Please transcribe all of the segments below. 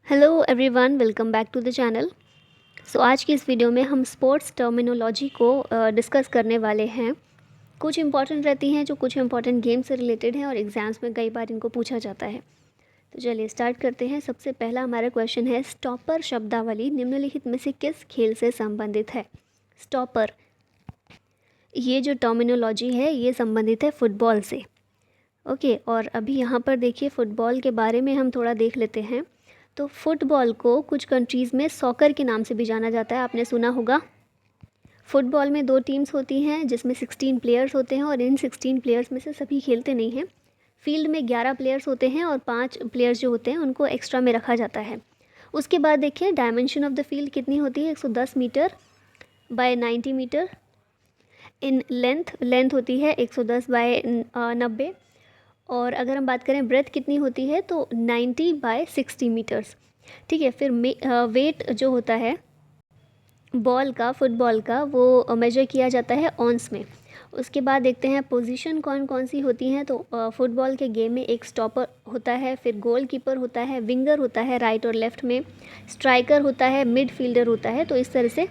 Hello everyone, welcome back to the channel. आज की इस वीडियो में हम स्पोर्ट्स टर्मिनोलॉजी को डिस्कस करने वाले हैं। कुछ इंपॉर्टेंट रहती हैं जो कुछ इंपॉर्टेंट गेम से रिलेटेड हैं और एग्जाम्स में कई बार इनको पूछा जाता है। तो चलिए स्टार्ट करते हैं। सबसे पहला हमारा क्वेश्चन है, स्टॉपर शब्दावली निम्नलिखित में से किस खेल से संबंधित है। स्टॉपर, ये जो टर्मिनोलॉजी है ये संबंधित है फुटबॉल से। ओके, और अभी यहाँ पर देखिए फुटबॉल के बारे में हम थोड़ा देख लेते हैं। तो फुटबॉल को कुछ कंट्रीज़ में सॉकर के नाम से भी जाना जाता है, आपने सुना होगा। फुटबॉल में 2 टीम्स होती हैं जिसमें 16 प्लेयर्स होते हैं और इन 16 प्लेयर्स में से सभी खेलते नहीं हैं। फील्ड में 11 प्लेयर्स होते हैं और 5 प्लेयर्स जो होते हैं उनको एक्स्ट्रा में रखा जाता है। उसके बाद देखिए डायमेंशन ऑफ द फील्ड कितनी होती है, 110 metre by 90 metre. In length होती है 110 बाय 90। और अगर हम बात करें ब्रेथ कितनी होती है तो 90 बाय 60 मीटर्स। ठीक है, फिर वेट जो होता है बॉल का, फुटबॉल का, वो मेजर किया जाता है ऑन्स में। उसके बाद देखते हैं पोजीशन कौन कौन सी होती हैं। तो फुटबॉल के गेम में एक स्टॉपर होता है, फिर गोलकीपर होता है, विंगर होता है राइट और लेफ़्ट में, स्ट्राइकर होता है, मिडफील्डर होता है। तो इस तरह से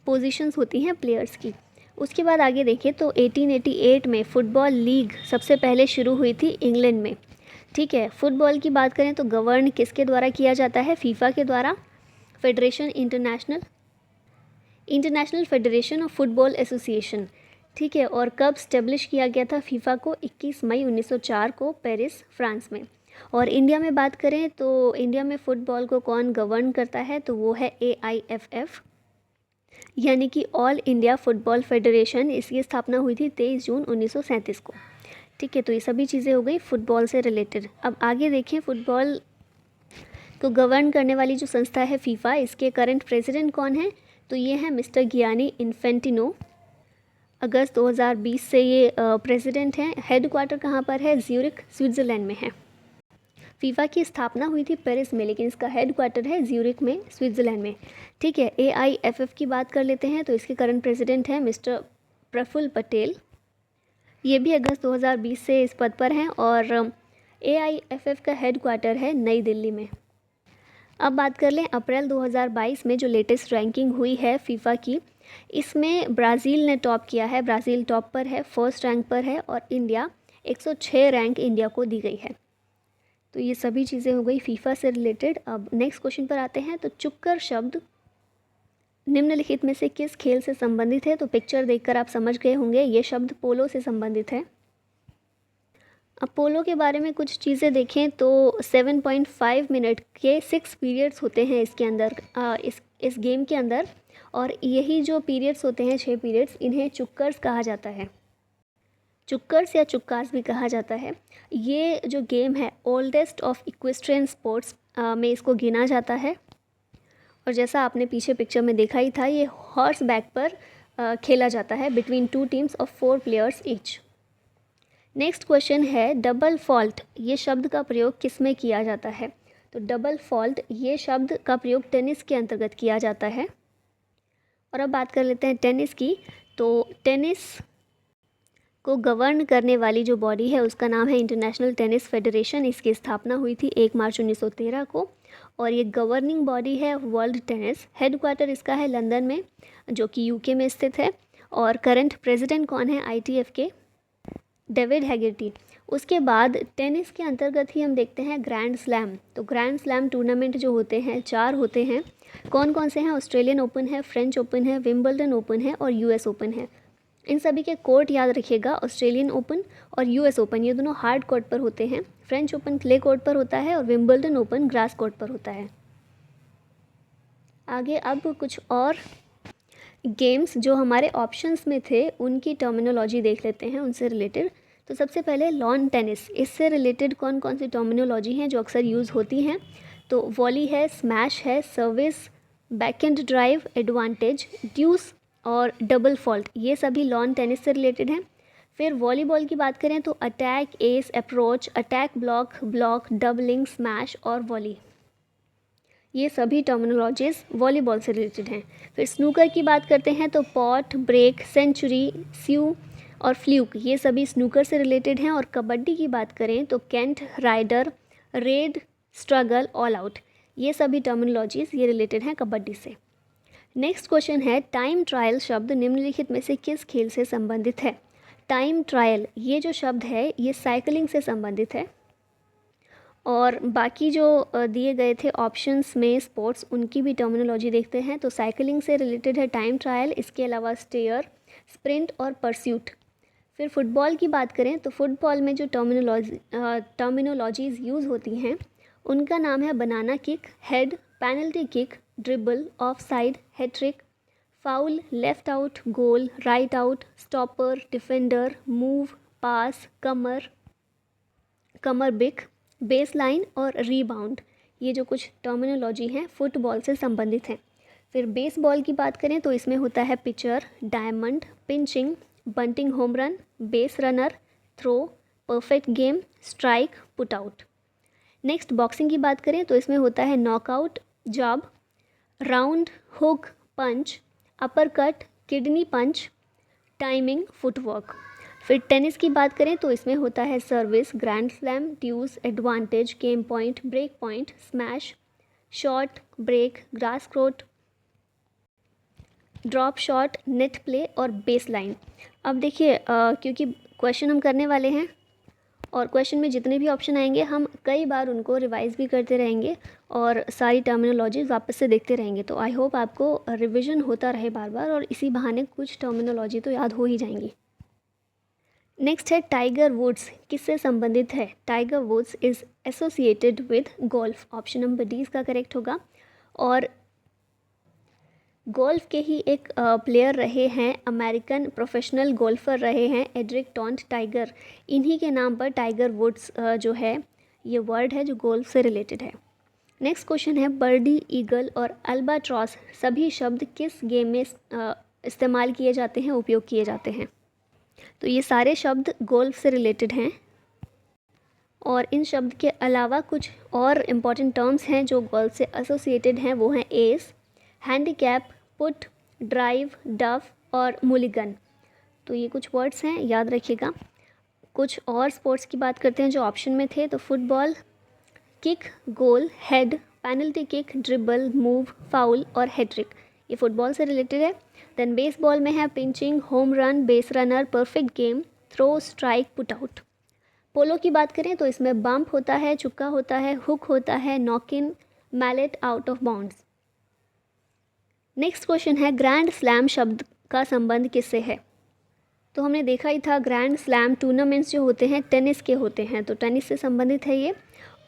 पोजीशंस होती हैं प्लेयर्स की। उसके बाद आगे देखें तो 1888 में फ़ुटबॉल लीग सबसे पहले शुरू हुई थी इंग्लैंड में। ठीक है, फुटबॉल की बात करें तो गवर्न किसके द्वारा किया जाता है, फीफा के द्वारा, federation international federation of football association. ठीक है, और कब स्टेब्लिश किया गया था फीफा को, 21 मई 1904 को पेरिस फ्रांस में। और इंडिया में बात करें तो इंडिया में फ़ुटबॉल को कौन गवर्न करता है, तो वो है AIFF, यानी कि ऑल इंडिया फुटबॉल फेडरेशन। इसकी स्थापना हुई थी 23 जून 1937 को। ठीक है, तो ये सभी चीज़ें हो गई फुटबॉल से रिलेटेड। अब आगे देखें, फुटबॉल को गवर्न करने वाली जो संस्था है फीफा, इसके करंट प्रेसिडेंट कौन है, तो ये है मिस्टर गियानी इन्फेंटिनो। अगस्त 2020 से ये प्रेसिडेंट हैं। हेड क्वार्टर कहाँ पर है, ज्यूरिख स्विट्ज़रलैंड में है। फीफा की स्थापना हुई थी पेरिस में, लेकिन इसका हेड क्वार्टर है ज्यूरिख में, स्विट्ज़रलैंड में। ठीक है, AIFF की बात कर लेते हैं तो इसके करंट प्रेसिडेंट हैं मिस्टर प्रफुल्ल पटेल। ये भी अगस्त 2020 से इस पद पर हैं और AIFF का हेड क्वार्टर है नई दिल्ली में। अब बात कर लें अप्रैल 2022 में जो लेटेस्ट रैंकिंग हुई है फीफा की, इसमें ब्राज़ील ने टॉप किया है। ब्राज़ील टॉप पर है, फर्स्ट रैंक पर है, और इंडिया 106 रैंक इंडिया को दी गई है। तो ये सभी चीज़ें हो गई फीफा से रिलेटेड। अब नेक्स्ट क्वेश्चन पर आते हैं। तो चुक्कर शब्द निम्नलिखित में से किस खेल से संबंधित है। तो पिक्चर देखकर आप समझ गए होंगे, ये शब्द पोलो से संबंधित है। अब पोलो के बारे में कुछ चीज़ें देखें तो 7.5 मिनट के 6 पीरियड्स होते हैं इसके अंदर, इस गेम के अंदर। और यही जो पीरियड्स होते हैं 6 पीरियड्स, इन्हें चुक्कर्स कहा जाता है। चुक्कर्स या चुक्कास भी कहा जाता है। ये जो गेम है ओल्डेस्ट ऑफ इक्वेस्ट्रियन स्पोर्ट्स में इसको गिना जाता है। और जैसा आपने पीछे पिक्चर में देखा ही था, ये हॉर्स बैक पर खेला जाता है between 2 teams of 4 players each. Next question है, डबल फॉल्ट ये शब्द का प्रयोग किस में किया जाता है। तो डबल फॉल्ट ये शब्द का प्रयोग टेनिस के अंतर्गत किया जाता है। और अब बात कर लेते हैं टेनिस की। तो टेनिस को गवर्न करने वाली जो बॉडी है उसका नाम है इंटरनेशनल टेनिस फेडरेशन। इसकी स्थापना हुई थी 1 मार्च 1913 को। और ये गवर्निंग बॉडी है वर्ल्ड टेनिस। हेड क्वार्टर इसका है लंदन में, जो कि UK में स्थित है। और करंट प्रेसिडेंट कौन है ITF के, डेविड हैगर्टी। उसके बाद टेनिस के अंतर्गत ही हम देखते हैं ग्रैंड स्लैम। तो ग्रैंड स्लैम टूर्नामेंट जो होते हैं 4 होते हैं। कौन कौन से हैं, ऑस्ट्रेलियन ओपन है, फ्रेंच ओपन है, विंबलडन ओपन है और US ओपन है। इन सभी के कोर्ट याद रखिएगा, ऑस्ट्रेलियन ओपन और US ओपन, ये दोनों हार्ड कोर्ट पर होते हैं। फ्रेंच ओपन क्ले कोर्ट पर होता है और विंबलडन ओपन ग्रास कोर्ट पर होता है। आगे अब कुछ और गेम्स जो हमारे ऑप्शंस में थे उनकी टर्मिनोलॉजी देख लेते हैं उनसे रिलेटेड। तो सबसे पहले लॉन टेनिस, इससे रिलेटेड कौन कौन सी टर्मिनोलॉजी हैं जो अक्सर यूज़ होती हैं। तो वॉली है, स्मैश है, सर्विस, बैकएंड ड्राइव, एडवांटेज, ड्यूस और डबल फॉल्ट, ये सभी लॉन टेनिस से रिलेटेड हैं। फिर वॉलीबॉल की बात करें तो attack, S, approach, attack, block, doubling, smash और वॉली, ये सभी टर्मिनोलॉजीज़ वॉलीबॉल से रिलेटेड हैं। फिर स्नूकर की बात करते हैं तो पॉट, ब्रेक, सेंचुरी, स्यू और फ्ल्यूक, ये सभी स्नूकर से रिलेटेड हैं। और कबड्डी की बात करें तो cant, raider, raid, struggle, all out, ये सभी टर्मिनोलॉजीज़ ये रिलेटेड हैं कबड्डी से। नेक्स्ट क्वेश्चन है टाइम ट्रायल शब्द निम्नलिखित में से किस खेल से संबंधित है। टाइम ट्रायल ये जो शब्द है ये साइकिलिंग से संबंधित है, और बाकी जो दिए गए थे ऑप्शंस में स्पोर्ट्स, उनकी भी टर्मिनोलॉजी देखते हैं। तो साइकिलिंग से रिलेटेड है टाइम ट्रायल, इसके अलावा स्टेयर, स्प्रिंट और परस्यूट। फिर फुटबॉल की बात करें तो फुटबॉल में जो टर्मिनोलॉजीज़ यूज़ होती हैं उनका नाम है banana kick, head, penalty kick, dribble, off side, hattrick, foul, left out, goal, right out, stopper, defender, move, pass, corner kick, base line और रीबाउंड। ये जो कुछ टर्मिनोलॉजी हैं फुटबॉल से संबंधित हैं। फिर बेसबॉल की बात करें तो इसमें होता है pitcher, diamond, pinching, bunting home run, base runner, throw, perfect game, strike, put out. Next boxing की बात करें तो इसमें होता है knockout, jab, round, hook, punch, upper cut, kidney punch, timing, footwork. फिर टेनिस की बात करें तो इसमें होता है service, grand slam, deuce, advantage, game point, break point, smash, shot, break, grass court, drop shot, net play और बेस लाइन। अब देखिए क्योंकि क्वेश्चन हम करने वाले हैं और क्वेश्चन में जितने भी ऑप्शन आएंगे हम कई बार उनको रिवाइज भी करते रहेंगे और सारी टर्मिनोलॉजीज वापस से देखते रहेंगे। तो आई होप आपको रिवीजन होता रहे बार बार और इसी बहाने कुछ टर्मिनोलॉजी तो याद हो ही जाएंगी। नेक्स्ट है टाइगर वुड्स, किससे संबंधित है। Tiger Woods is associated with golf, option number D इसका करेक्ट होगा। और गोल्फ के ही एक प्लेयर रहे हैं, अमेरिकन प्रोफेशनल गोल्फर रहे हैं एड्रिक टॉन्ट टाइगर, इन्हीं के नाम पर टाइगर वुड्स जो है ये वर्ड है जो गोल्फ से रिलेटेड है। नेक्स्ट क्वेश्चन है बर्डी, ईगल और अल्बाट्रॉस सभी शब्द किस गेम में इस्तेमाल किए जाते हैं, उपयोग किए जाते हैं। तो ये सारे शब्द गोल्फ से रिलेटेड हैं और इन शब्द के अलावा कुछ और इम्पॉर्टेंट टर्म्स हैं जो गोल्फ से एसोसिएटेड हैं, वो हैं एस, हैंडीकैप, पुट, ड्राइव, डफ और मुलिगन। तो ये कुछ वर्ड्स हैं, याद रखिएगा। कुछ और स्पोर्ट्स की बात करते हैं जो ऑप्शन में थे। तो football, kick, goal, head, penalty kick, dribble, move, foul और हैट्रिक, ये फुटबॉल से रिलेटेड है। देन बेसबॉल में है pinching, home run, base runner, perfect game, throw, strike, put out. Polo की बात करें तो इसमें बम्प होता है, चुक्का होता है, हुक होता है, knock in, mallet, out of bounds. Next question है ग्रैंड स्लैम शब्द का संबंध किससे है। तो हमने देखा ही था ग्रैंड स्लैम टूर्नामेंट्स जो होते हैं टेनिस के होते हैं, तो टेनिस से संबंधित है ये।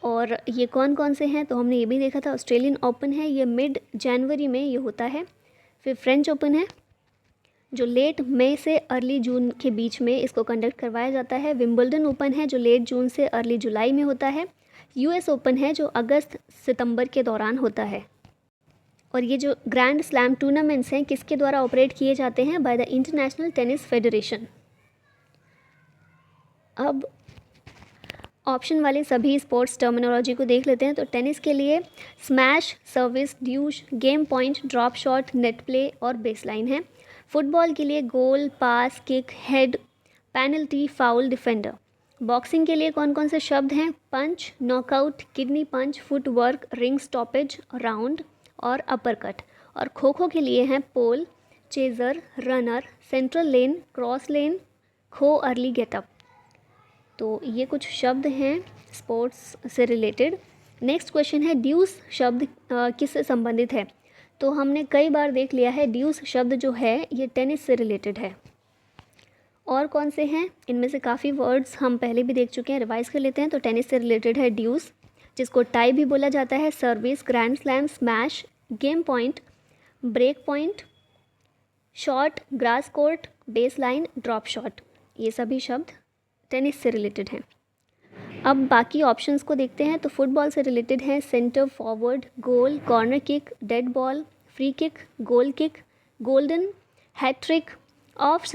और ये कौन कौन से हैं, तो हमने ये भी देखा था ऑस्ट्रेलियन ओपन है, ये मिड जनवरी में ये होता है। फिर फ्रेंच ओपन है जो लेट मई से अर्ली जून के बीच में इसको कंडक्ट करवाया जाता है। विंबलडन ओपन है जो लेट जून से अर्ली जुलाई में होता है। यूएस ओपन है जो अगस्त सितंबर के दौरान होता है। और ये जो ग्रैंड स्लैम टूर्नामेंट्स हैं किसके द्वारा ऑपरेट किए जाते हैं, by the international tennis federation. अब ऑप्शन वाले सभी स्पोर्ट्स टर्मिनोलॉजी को देख लेते हैं। तो टेनिस के लिए smash, service, deuce, game point, drop shot, net play और बेसलाइन है। फुटबॉल के लिए goal, pass, kick, head, penalty, foul, defender. Boxing के लिए कौन कौन से शब्द हैं, punch, knockout, kidney punch, footwork, ring stoppage, round और अपर कट। और खो खो के लिए हैं pole, chaser, runner, central lane, cross lane, kho, early getup. तो ये कुछ शब्द हैं स्पोर्ट्स से रिलेटेड। नेक्स्ट क्वेश्चन है ड्यूस शब्द किससे संबंधित है। तो हमने कई बार देख लिया है ड्यूस शब्द जो है ये टेनिस से रिलेटेड है। और कौन से हैं, इनमें से काफ़ी वर्ड्स हम पहले भी देख चुके हैं, रिवाइज कर लेते हैं। तो टेनिस से रिलेटेड है ड्यूस, जिसको टाई भी बोला जाता है, service, grand slam, smash, game point, break point, shot, grass court, base line, drop shot. ये सभी शब्द टेनिस से रिलेटेड हैं। अब बाकी ऑप्शंस को देखते हैं। तो फुटबॉल से रिलेटेड है centre forward, goal, corner kick, dead ball, free kick, goal kick, golden, hat trick, off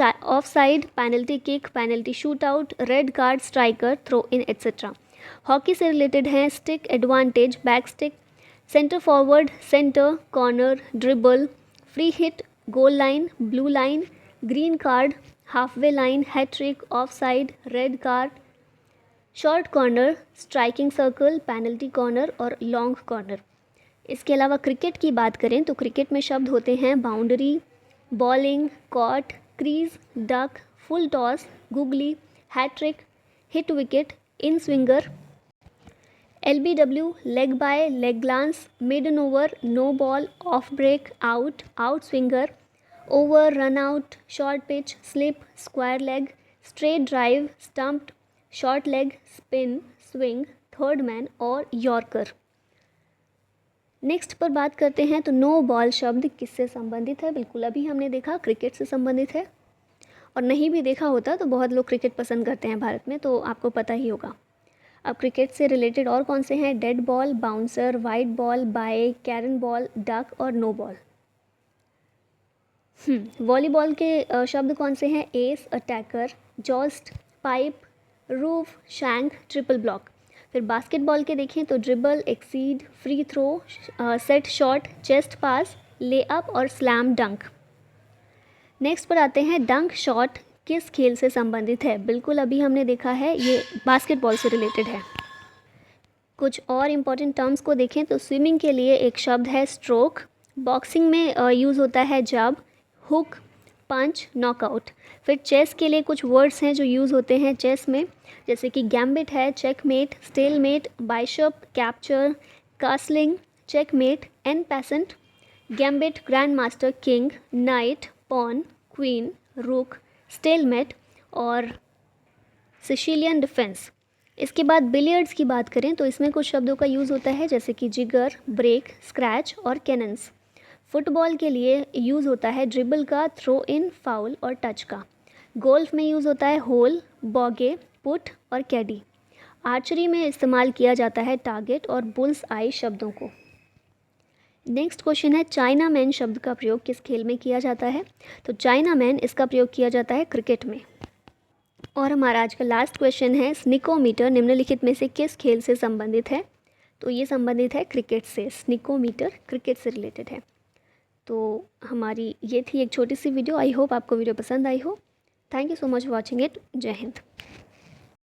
side, penalty kick, penalty shoot out, red card, striker, throw in etcetera. Hockey से रिलेटेड है stick, advantage, back stick, centre forward, centre, corner, dribble, free hit, goal line, blue line, green card, halfway line, hat trick, off side, red card, short corner, striking circle, penalty corner और long corner. इसके अलावा cricket की बात करें तो cricket में शब्द होते हैं boundary, bowling, caught, crease, duck, full toss, googly, hattrick, hit wicket, inswinger, LBW, leg bye, leg glance, maiden over, no ball, off break, out, outswinger, over, run out, short pitch, slip, square leg, straight drive, stumped, short leg, spin, swing, third man और yorker. Next पर बात करते हैं तो no ball शब्द किससे संबंधित है। बिल्कुल अभी हमने देखा क्रिकेट से संबंधित है, और नहीं भी देखा होता तो बहुत लोग क्रिकेट पसंद करते हैं भारत में, तो आपको पता ही होगा। अब क्रिकेट से रिलेटेड और कौन से हैं? Dead ball, bouncer, wide ball, bye, carrom ball, duck और नो बॉल। वॉलीबॉल के शब्द कौन से हैं? Ace, attacker, joust, pipe, roof, shank, triple block. फिर बास्केटबॉल के देखें तो dribble, exceed, free throw, set shot, chest pass, layup और स्लैम डंक। नेक्स्ट पर आते हैं डंक शॉट किस खेल से संबंधित है। बिल्कुल अभी हमने देखा है ये बास्केटबॉल से रिलेटेड है। कुछ और इम्पॉर्टेंट टर्म्स को देखें तो स्विमिंग के लिए एक शब्द है स्ट्रोक, बॉक्सिंग में यूज़ होता है जब, हुक, पंच, नॉकआउट। फिर चेस के लिए कुछ वर्ड्स हैं जो यूज़ होते हैं चेस में, जैसे कि गैम्बिट है, checkmate, stalemate, bishop, capture, castling, checkmate, en passant, gambit, grandmaster, king, knight, pawn, queen, rook, stalemate और सिसिलियन डिफेंस। इसके बाद बिलियर्ड्स की बात करें तो इसमें कुछ शब्दों का यूज़ होता है जैसे कि जिगर, ब्रेक, स्क्रैच और कैनन्स। फुटबॉल के लिए यूज़ होता है ड्रिबल का, थ्रो इन, फाउल और टच का। गोल्फ में यूज़ होता है होल, बॉगे, पुट और कैडी। आर्चरी में इस्तेमाल किया जाता है टारगेट और बुल्स आई शब्दों को। नेक्स्ट क्वेश्चन है चाइना मैन शब्द का प्रयोग किस खेल में किया जाता है। तो चाइना मैन इसका प्रयोग किया जाता है क्रिकेट में। और हमारा आज का लास्ट क्वेश्चन है स्निकोमीटर निम्नलिखित में से किस खेल से संबंधित है। तो ये संबंधित है क्रिकेट से। स्निकोमीटर क्रिकेट से रिलेटेड है। तो हमारी ये थी एक छोटी सी वीडियो। आई होप आपको वीडियो पसंद आई हो। Thank you so much for watching it. जय हिंद।